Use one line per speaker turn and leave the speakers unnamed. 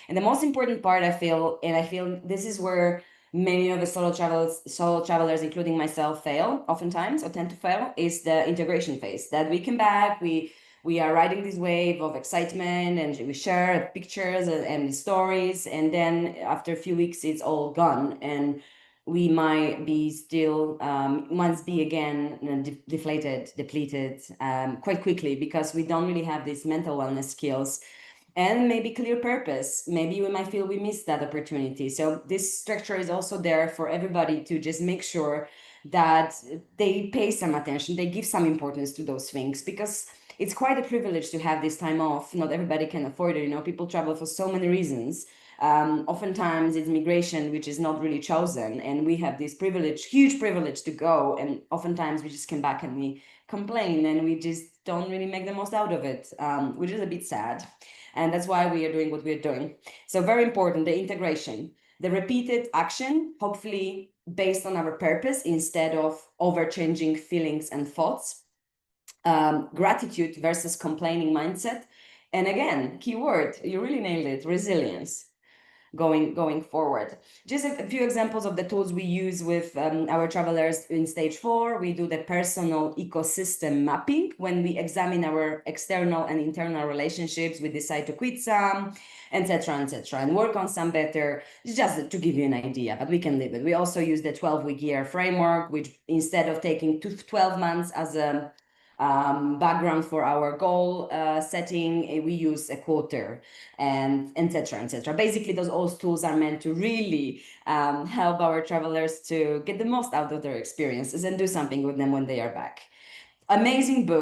And the most important part, I feel this is where many of the solo travelers, including myself, fail oftentimes, or tend to fail, is the integration phase. That we come back, we are riding this wave of excitement, and we share pictures and stories, and then after a few weeks, it's all gone, and we might be still once be again deflated, depleted quite quickly, because we don't really have these mental wellness skills and maybe clear purpose. Maybe we might feel we missed that opportunity. So this structure is also there for everybody to just make sure that they pay some attention, they give some importance to those things, because it's quite a privilege to have this time off. Not everybody can afford it. You know, people travel for so many reasons. Oftentimes it's migration, which is not really chosen, and we have this privilege, huge privilege, to go, and oftentimes we just come back and we complain, and we just don't really make the most out of it, which is a bit sad. And that's why we are doing what we're doing. So very important, the integration, the repeated action, hopefully based on our purpose instead of overchanging feelings and thoughts. Gratitude versus complaining mindset. And again, keyword, you really nailed it, resilience. Going forward. Just a few examples of the tools we use with our travelers in stage 4. We do the personal ecosystem mapping. When we examine our external and internal relationships, we decide to quit some, etc., and work on some better, just to give you an idea, but we can live it. We also use the 12-week year framework, which instead of taking 12 months as a background for our goal setting, we use a quarter, and etc. Basically, those all tools are meant to really help our travelers to get the most out of their experiences and do something with them when they are back. Amazing book.